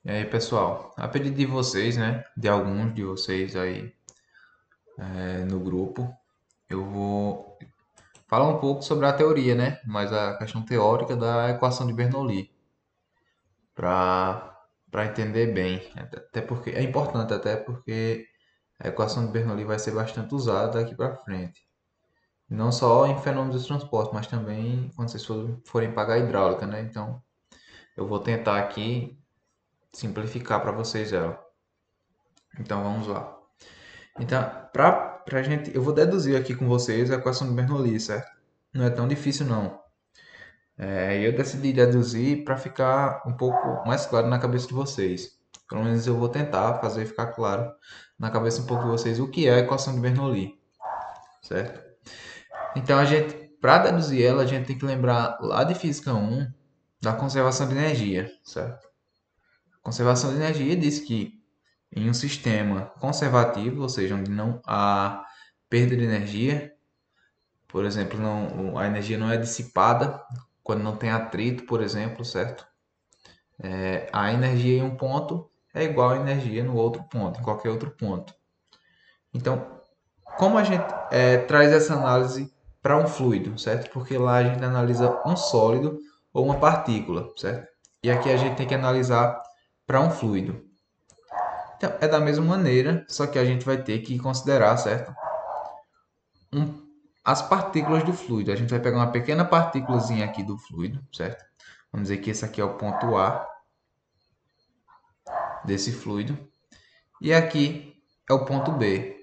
E aí, pessoal, a pedido de vocês, né, de alguns de vocês aí no grupo, eu vou falar um pouco sobre a teoria, né, mas a questão teórica da equação de Bernoulli, para entender bem, até porque é importante, até porque a equação de Bernoulli vai ser bastante usada daqui para frente, não só em fenômenos de transporte, mas também quando vocês forem pagar a hidráulica, né, então eu vou tentar aqui simplificar para vocês ela. Então vamos lá. Então, pra gente, eu vou deduzir aqui com vocês a equação de Bernoulli, certo? Não é tão difícil não. Eu decidi deduzir para ficar um pouco mais claro na cabeça de vocês. Pelo menos eu vou tentar fazer ficar claro na cabeça um pouco de vocês o que é a equação de Bernoulli, certo? Então a gente, para deduzir ela, a gente tem que lembrar lá de Física 1 da conservação de energia, certo? Conservação de energia diz que em um sistema conservativo, ou seja, onde não há perda de energia, por exemplo, a energia não é dissipada quando não tem atrito, por exemplo, certo? A energia em um ponto é igual à energia no outro ponto, em qualquer outro ponto. Então, como a gente traz essa análise para um fluido, certo? Porque lá a gente analisa um sólido ou uma partícula, certo? E aqui a gente tem que analisar para um fluido. Então, é da mesma maneira, só que a gente vai ter que considerar, certo? As partículas do fluido. A gente vai pegar uma pequena partículazinha aqui do fluido, certo? Vamos dizer que esse aqui é o ponto A desse fluido. E aqui é o ponto B.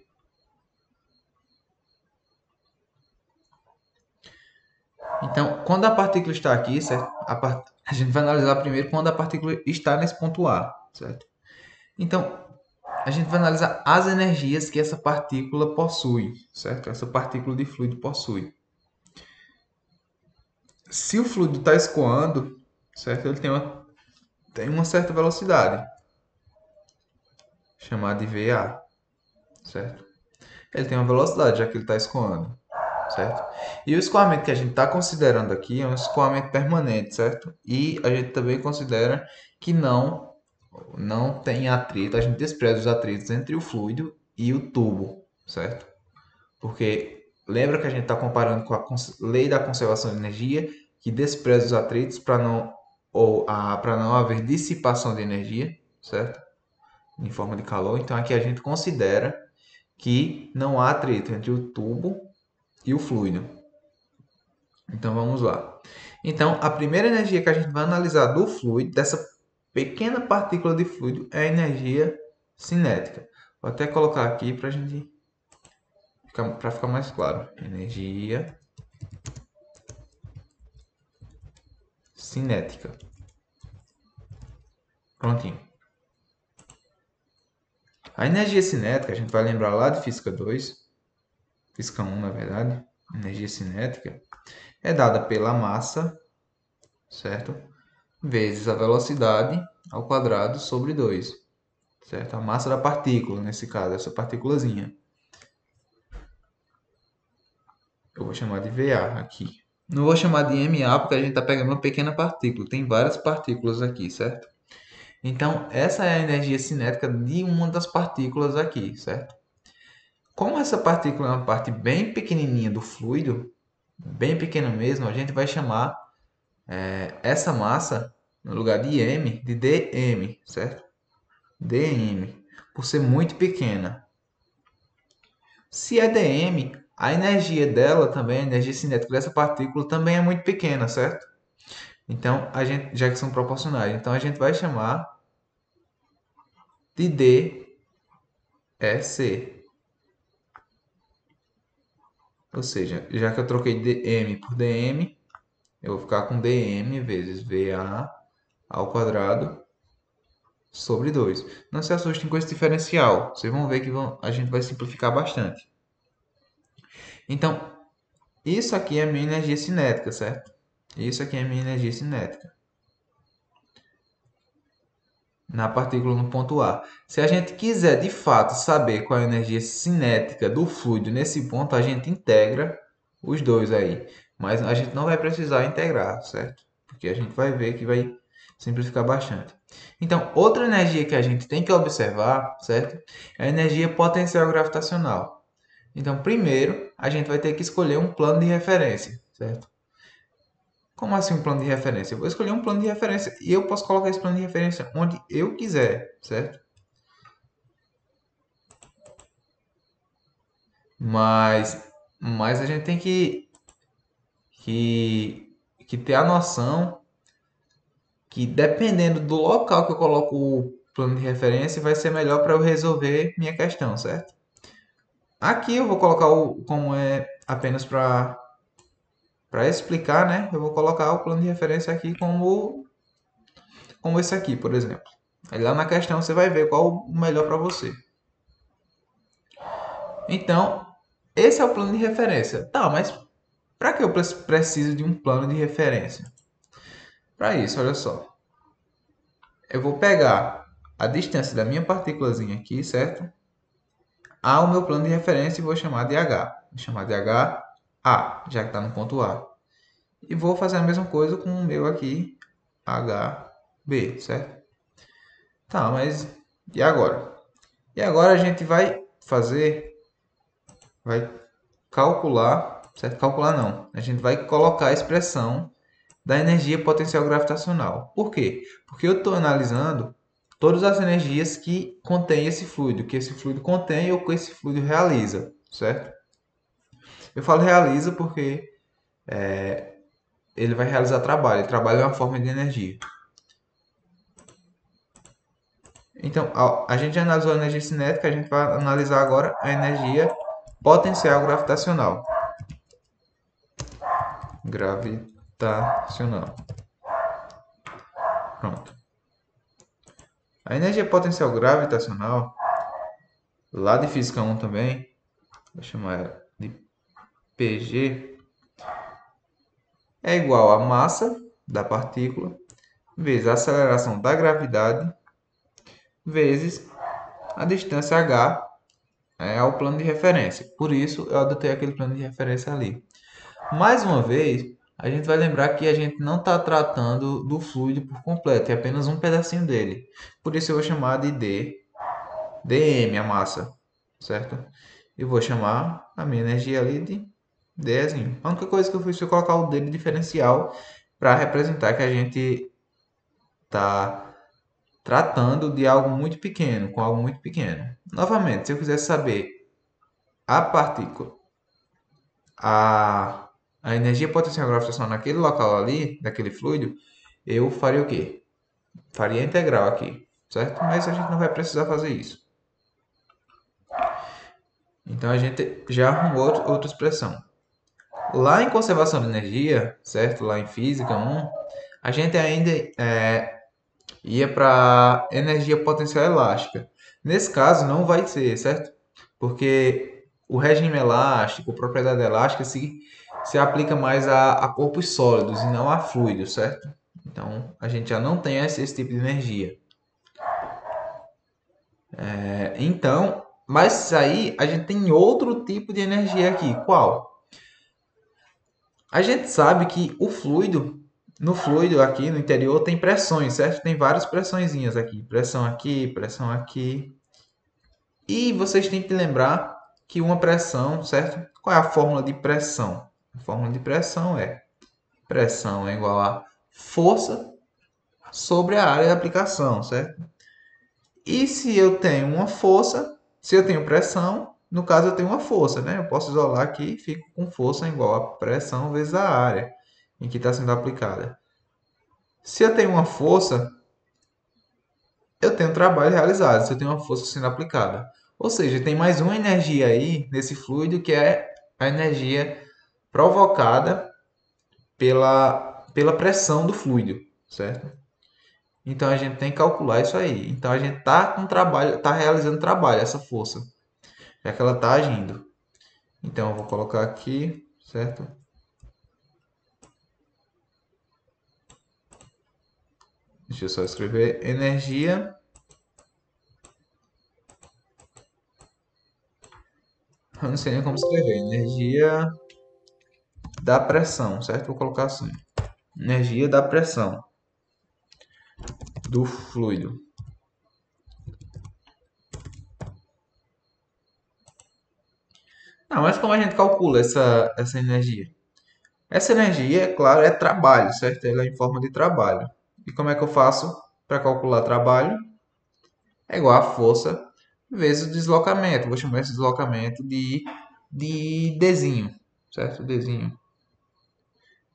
Então, quando a partícula está aqui, certo? A gente vai analisar primeiro quando a partícula está nesse ponto A, certo? Então, a gente vai analisar as energias que essa partícula possui, certo? Essa partícula de fluido possui. Se o fluido está escoando, certo? Ele tem uma certa velocidade, chamada de VA, certo? Ele tem uma velocidade, já que ele está escoando, certo? E o escoamento que a gente está considerando aqui é um escoamento permanente, certo? E a gente também considera que não tem atrito, a gente despreza os atritos entre o fluido e o tubo, certo? Porque lembra que a gente está comparando com a lei da conservação de energia, que despreza os atritos para não haver dissipação de energia, certo? Em forma de calor. Então aqui a gente considera que não há atrito entre o tubo e o fluido. Então vamos lá. Então a primeira energia que a gente vai analisar do fluido, dessa pequena partícula de fluido, é a energia cinética. Vou até colocar aqui para ficar mais claro. Energia cinética. Prontinho. A energia cinética, a gente vai lembrar lá de Física 2, Física 1 na verdade, energia cinética, é dada pela massa, certo? Vezes a velocidade ao quadrado sobre 2, certo? A massa da partícula, nesse caso, essa partículazinha. Eu vou chamar de VA aqui. Não vou chamar de MA porque a gente está pegando uma pequena partícula. Tem várias partículas aqui, certo? Então, essa é a energia cinética de uma das partículas aqui, certo? Como essa partícula é uma parte bem pequenininha do fluido, bem pequena mesmo, a gente vai chamar essa massa, no lugar de M, de dm, certo? Dm, por ser muito pequena. Se é dm, a energia dela também, a energia cinética dessa partícula também é muito pequena, certo? Então, já que são proporcionais, então a gente vai chamar de dEc. Ou seja, já que eu troquei dm por dm, eu vou ficar com dm vezes VA ao quadrado sobre 2. Não se assustem com esse diferencial. Vocês vão ver que a gente vai simplificar bastante. Então, isso aqui é a minha energia cinética, certo? Isso aqui é a minha energia cinética na partícula no ponto A. Se a gente quiser de fato saber qual é a energia cinética do fluido nesse ponto, a gente integra os dois aí. Mas a gente não vai precisar integrar, certo? Porque a gente vai ver que vai simplificar bastante. Então, outra energia que a gente tem que observar, certo? É a energia potencial gravitacional. Então, primeiro, a gente vai ter que escolher um plano de referência, certo? Como assim um plano de referência? Eu vou escolher um plano de referência e eu posso colocar esse plano de referência onde eu quiser, certo? Mas, mas a gente tem que, que ter a noção que dependendo do local que eu coloco o plano de referência, vai ser melhor para eu resolver minha questão, certo? Aqui eu vou colocar o como é apenas para explicar, né? Eu vou colocar o plano de referência aqui como esse aqui, por exemplo. Aí lá na questão você vai ver qual o melhor para você. Então, esse é o plano de referência. Tá, mas para que eu preciso de um plano de referência? Para isso, olha só. Eu vou pegar a distância da minha partículazinha aqui, certo? Ao meu plano de referência e vou chamar de H. Vou chamar de HA, já que está no ponto A. E vou fazer a mesma coisa com o meu aqui, HB, certo? Tá, mas e agora? E agora a gente vai calcular, certo? Calcular não. A gente vai colocar a expressão da energia potencial gravitacional. Por quê? Porque eu estou analisando todas as energias que contém esse fluido, que esse fluido contém ou que esse fluido realiza, certo? Eu falo realiza porque ele vai realizar trabalho. Ele trabalha é uma forma de energia. Então, a gente já analisou a energia cinética, a gente vai analisar agora a energia potencial gravitacional. Gravitacional. Pronto. A energia potencial gravitacional, lá de Física 1 também, vou chamar ela de PG, é igual à massa da partícula vezes a aceleração da gravidade vezes a distância h ao plano de referência. Por isso, eu adotei aquele plano de referência ali. Mais uma vez, a gente vai lembrar que a gente não está tratando do fluido por completo, é apenas um pedacinho dele. Por isso, eu vou chamar de dm, a massa, certo? E vou chamar a minha energia ali de Dzinho. A única coisa que eu fiz foi colocar o D de diferencial para representar que a gente está tratando de algo muito pequeno, com algo muito pequeno. Novamente, se eu quisesse saber a partícula, a, a energia potencial gravitacional naquele local ali, daquele fluido, eu faria o quê? Faria a integral aqui, certo? Mas a gente não vai precisar fazer isso. Então a gente já arrumou outra expressão. Lá em conservação de energia, certo? Lá em física 1, a gente ainda ia para energia potencial elástica. Nesse caso, não vai ser, certo? Porque o regime elástico, propriedade elástica, se aplica mais a corpos sólidos e não a fluidos, certo? Então, a gente já não tem esse tipo de energia. Então, mas aí a gente tem outro tipo de energia aqui. Qual? A gente sabe que o fluido, no fluido aqui no interior, tem pressões, certo? Tem várias pressõezinhas aqui. Pressão aqui, pressão aqui. E vocês têm que lembrar que uma pressão, certo? Qual é a fórmula de pressão? A fórmula de pressão é pressão é igual a força sobre a área de aplicação, certo? E se eu tenho uma força, se eu tenho pressão, no caso eu tenho uma força, né? Eu posso isolar aqui e fico com força igual a pressão vezes a área em que está sendo aplicada. Se eu tenho uma força, eu tenho trabalho realizado, se eu tenho uma força sendo aplicada. Ou seja, tem mais uma energia aí nesse fluido que é a energia provocada pela pressão do fluido, certo? Então a gente tem que calcular isso aí. Então a gente está com trabalho, está realizando trabalho, essa força, já que ela está agindo. Então eu vou colocar aqui, certo? Deixa eu só escrever energia. Eu não sei nem como escrever. Energia da pressão, certo? Vou colocar assim. Energia da pressão. do fluido. Não, mas como a gente calcula essa energia? Essa energia, é claro, é trabalho, certo? Ela é em forma de trabalho. E como é que eu faço para calcular trabalho? É igual a força vezes o deslocamento. Vou chamar esse deslocamento de Dzinho, certo? Dzinho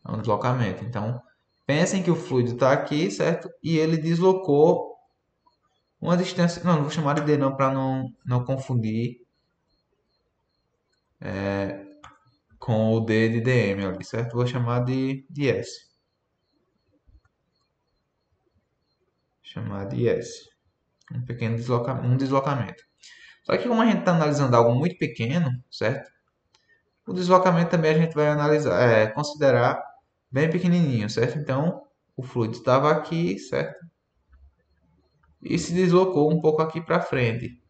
é um deslocamento. Então, pensem que o fluido está aqui, certo? E ele deslocou uma distância. Não vou chamar de D não, para não confundir com o D de dm ali, certo? Vou chamar de S. Chamar de S. Um pequeno deslocamento. Só que como a gente está analisando algo muito pequeno, certo? O deslocamento também a gente vai analisar, considerar bem pequenininho, certo? Então, o fluido estava aqui, certo? E se deslocou um pouco aqui para frente.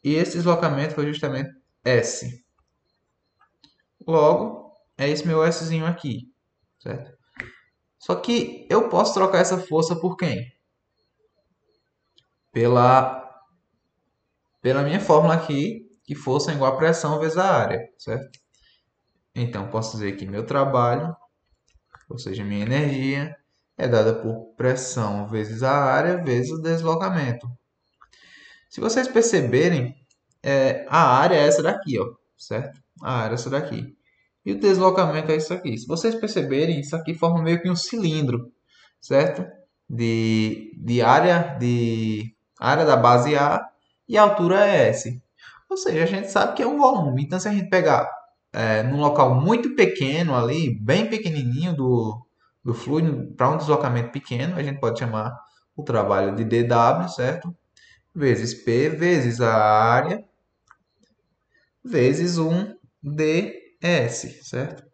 E esse deslocamento foi justamente S. Logo, é esse meu Szinho aqui, certo? Só que eu posso trocar essa força por quem? Pela, pela minha fórmula aqui, que força é igual a pressão vezes a área, certo? Então, posso dizer que meu trabalho, ou seja, minha energia, é dada por pressão vezes a área vezes o deslocamento. Se vocês perceberem, a área é essa daqui, ó, certo? A área é essa daqui. E o deslocamento é isso aqui. Se vocês perceberem, isso aqui forma meio que um cilindro, certo? De área da base A e a altura é S. Ou seja, a gente sabe que é um volume. Então, se a gente pegar num local muito pequeno ali, bem pequenininho do fluido, para um deslocamento pequeno, a gente pode chamar o trabalho de dW, certo? Vezes P vezes a área vezes um ds, certo?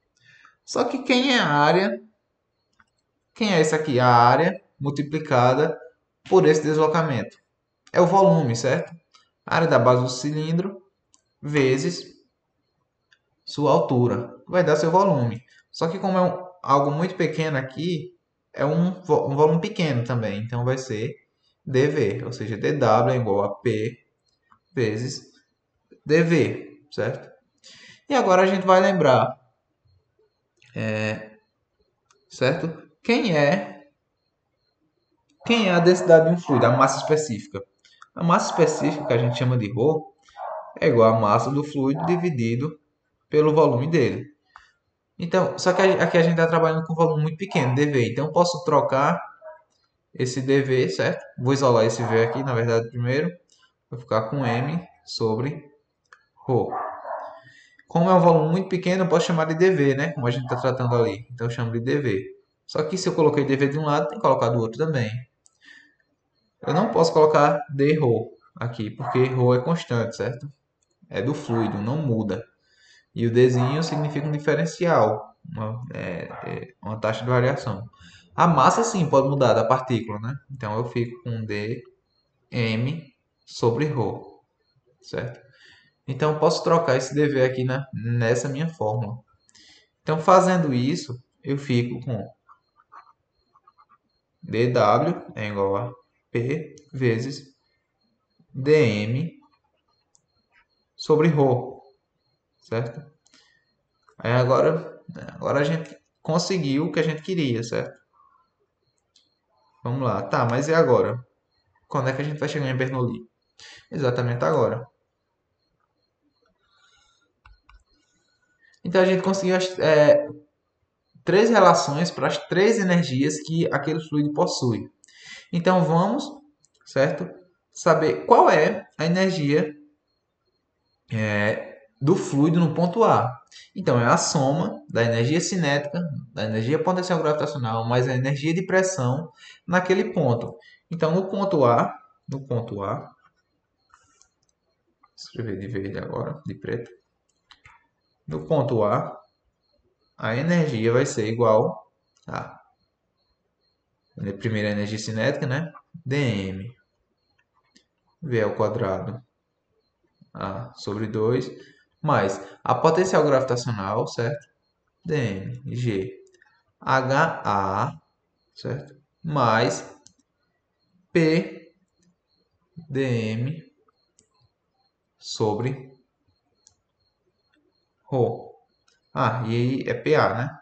Só que quem é a área? Quem é isso aqui? A área multiplicada por esse deslocamento. É o volume, certo? A área da base do cilindro vezes sua altura. Vai dar seu volume. Só que como é algo muito pequeno aqui, é um volume pequeno também. Então vai ser dV, ou seja, dW é igual a P vezes dV, certo? E agora a gente vai lembrar, certo? Quem é a densidade de um fluido, a massa específica? A massa específica, que a gente chama de ρ, é igual à massa do fluido dividido pelo volume dele. Então, só que aqui a gente está trabalhando com um volume muito pequeno, dV. Então, eu posso trocar esse dV, certo? Vou isolar esse V aqui, na verdade, primeiro. Vou ficar com M sobre ρ. Como é um volume muito pequeno, eu posso chamar de dV, né? Como a gente está tratando ali. Então, eu chamo de dV. Só que se eu coloquei dV de um lado, tem que colocar do outro também. Eu não posso colocar dρ aqui, porque ρ é constante, certo? É do fluido, não muda. E o Dzinho significa um diferencial, uma taxa de variação. A massa sim pode mudar da partícula, né? Então eu fico com dm sobre ρ, certo? Então eu posso trocar esse dV aqui nessa minha fórmula. Então fazendo isso, eu fico com dw é igual a P vezes dm sobre ρ, certo? Aí agora a gente conseguiu o que a gente queria, certo? Vamos lá. Tá, mas e agora? Quando é que a gente vai chegar em Bernoulli? Exatamente agora. Então a gente conseguiu as três relações para as três energias que aquele fluido possui. Então vamos, certo? Saber qual é a energia do fluido no ponto A. Então é a soma da energia cinética, da energia potencial gravitacional, mais a energia de pressão naquele ponto. Então no ponto A, escrever de verde agora, de preto. No ponto a energia vai ser igual a primeira energia cinética, né? dm v ao quadrado a sobre 2 mais a potencial gravitacional, certo? dm g ha, certo? Mais P dm sobre ρ. Ah, e aí é PA, né?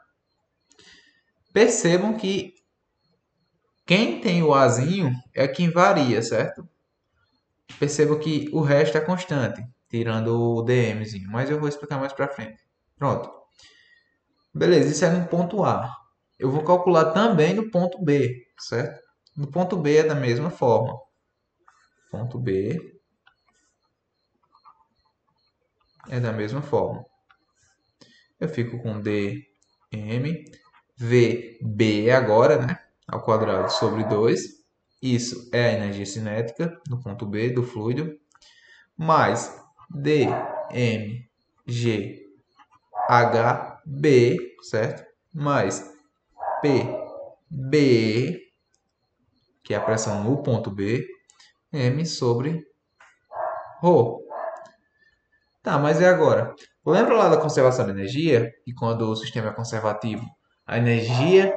Percebam que quem tem o Azinho é quem varia, certo? Percebam que o resto é constante, tirando o DMzinho, mas eu vou explicar mais pra frente. Pronto. Beleza, isso é no ponto A. Eu vou calcular também no ponto B, certo? No ponto B é da mesma forma. Ponto B é da mesma forma. Eu fico com dm, VB agora, né? Ao quadrado sobre 2. Isso é a energia cinética no ponto B do fluido. Mais dmg HB, certo? Mais PB, que é a pressão no ponto B, M sobre ρ. Tá, mas e agora? Lembra lá da conservação de energia? E quando o sistema é conservativo, a energia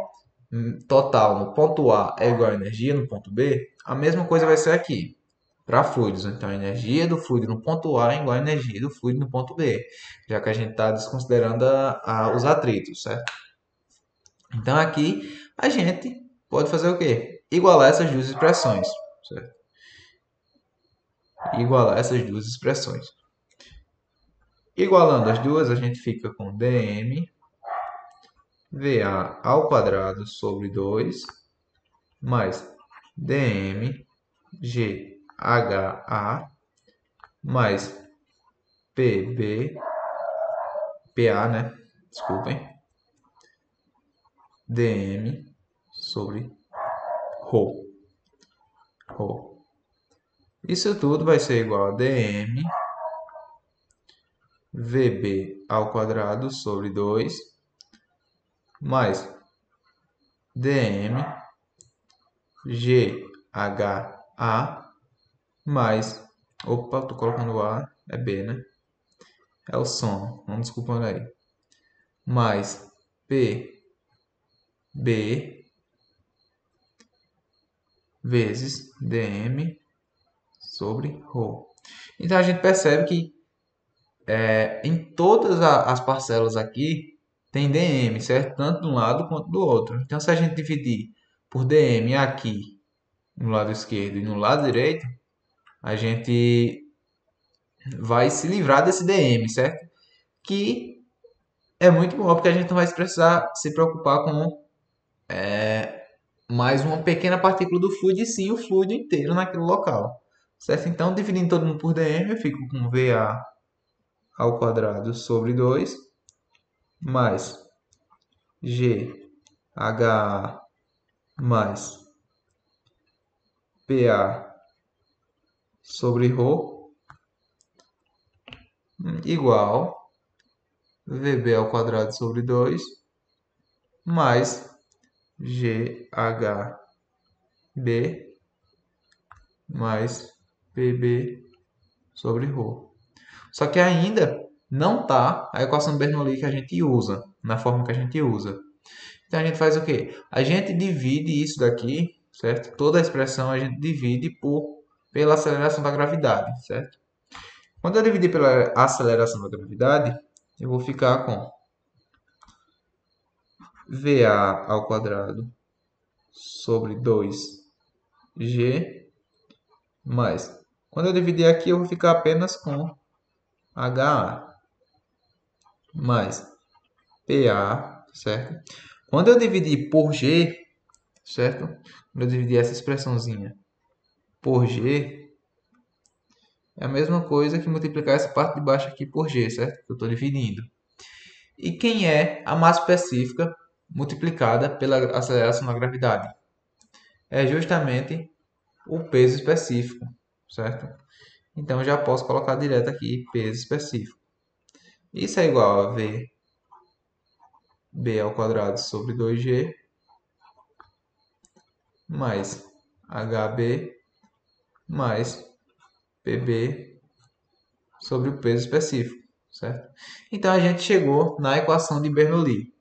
total no ponto A é igual à energia no ponto B? A mesma coisa vai ser aqui, para fluidos. Então, a energia do fluido no ponto A é igual à energia do fluido no ponto B, já que a gente está desconsiderando os atritos, certo? Então, aqui a gente pode fazer o quê? Igualar essas duas expressões, certo? Igualar essas duas expressões. Igualando as duas, a gente fica com dm VA ao quadrado sobre 2 mais dm GHA mais PB, PA, né? Desculpem. dm sobre ρ. Isso tudo vai ser igual a dm VB ao quadrado sobre 2 mais dm GHA mais... Opa, tô colocando A, é B, né? É o som, não desculpando aí. Mais PB vezes dm sobre ρ. Então a gente percebe que em todas as parcelas aqui tem dm, certo? Tanto de um lado quanto do outro. Então se a gente dividir por dm aqui no lado esquerdo e no lado direito, a gente vai se livrar desse dm, certo? Que é muito bom porque a gente não vai precisar se preocupar com mais uma pequena partícula do fluido e sim o fluido inteiro naquele local, certo? Então, dividindo todo mundo por dm, eu fico com VA ao quadrado sobre 2 mais GHA mais PA sobre ρ igual VB ao quadrado sobre 2 mais GHB mais PB sobre ρ. Só que ainda não está a equação de Bernoulli que a gente usa, na forma que a gente usa. Então a gente faz o quê? A gente divide isso daqui, certo? Toda a expressão a gente divide pela aceleração da gravidade, certo? Quando eu dividir pela aceleração da gravidade, eu vou ficar com VA ao quadrado sobre 2G mais. Quando eu dividir aqui, eu vou ficar apenas com HA mais PA, certo? Quando eu dividir por G, certo? Quando eu dividir essa expressãozinha por G, é a mesma coisa que multiplicar essa parte de baixo aqui por G, certo? Que eu estou dividindo. E quem é a massa específica multiplicada pela aceleração da gravidade? É justamente o peso específico, certo? Então eu já posso colocar direto aqui peso específico. Isso é igual a V B ao quadrado sobre 2G mais HB mais PB sobre o peso específico, certo? Então a gente chegou na equação de Bernoulli.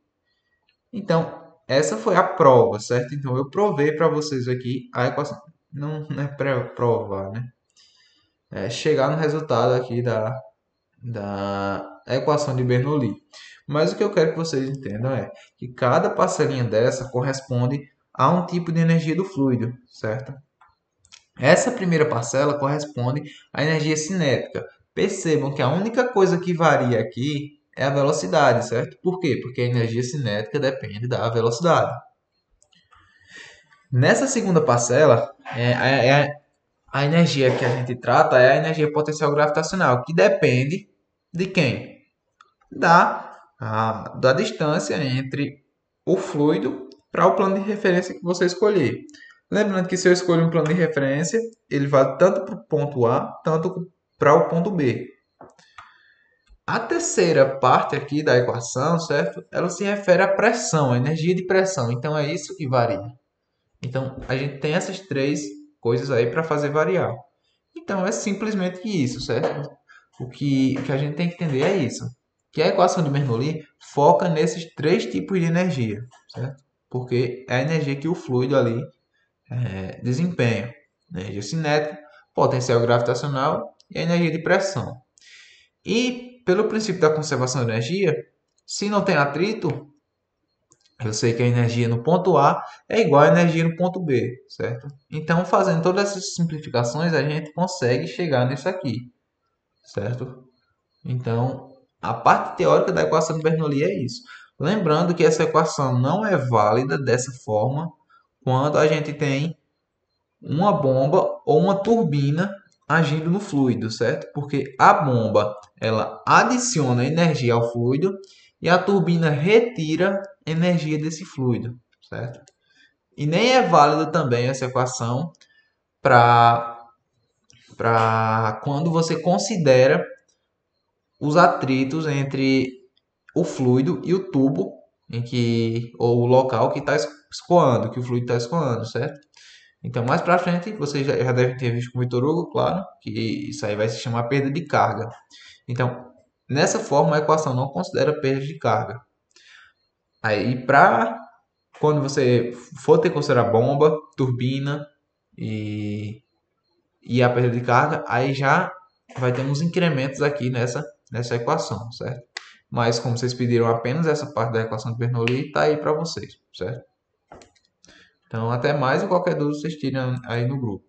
Então essa foi a prova, certo? Então eu provei para vocês aqui a equação. não é provar, né? É chegar no resultado aqui da equação de Bernoulli. Mas o que eu quero que vocês entendam é que cada parcelinha dessa corresponde a um tipo de energia do fluido, certo? Essa primeira parcela corresponde à energia cinética. Percebam que a única coisa que varia aqui é a velocidade, certo? Por quê? Porque a energia cinética depende da velocidade. Nessa segunda parcela, a energia que a gente trata é a energia potencial gravitacional, que depende de quem? Da distância entre o fluido para o plano de referência que você escolher. Lembrando que se eu escolho um plano de referência, ele vai tanto para o ponto A, tanto para o ponto B. A terceira parte aqui da equação, certo? Ela se refere à pressão, à energia de pressão. Então é isso que varia. Então a gente tem essas três coisas aí para fazer variar. Então é simplesmente isso, certo? O que a gente tem que entender é isso. Que a equação de Bernoulli foca nesses três tipos de energia, certo? Porque é a energia que o fluido ali desempenha. Energia cinética, potencial gravitacional e a energia de pressão. E pelo princípio da conservação de energia, se não tem atrito, eu sei que a energia no ponto A é igual à energia no ponto B, certo? Então, fazendo todas essas simplificações, a gente consegue chegar nisso aqui, certo? Então, a parte teórica da equação de Bernoulli é isso. Lembrando que essa equação não é válida dessa forma quando a gente tem uma bomba ou uma turbina agindo no fluido, certo? Porque a bomba ela adiciona energia ao fluido e a turbina retira energia desse fluido, certo? E nem é válida também essa equação para quando você considera os atritos entre o fluido e o tubo em que ou o local que está escoando, que o fluido está escoando, certo? Então, mais para frente, vocês já devem ter visto com o Vitor Hugo, claro, que isso aí vai se chamar perda de carga. Então, nessa forma, a equação não considera perda de carga. Aí, para quando você for ter que considerar bomba, turbina e a perda de carga, aí já vai ter uns incrementos aqui nessa equação, certo? Mas como vocês pediram apenas essa parte da equação de Bernoulli, está aí para vocês, certo? Então, até mais e qualquer dúvida vocês tiram aí no grupo.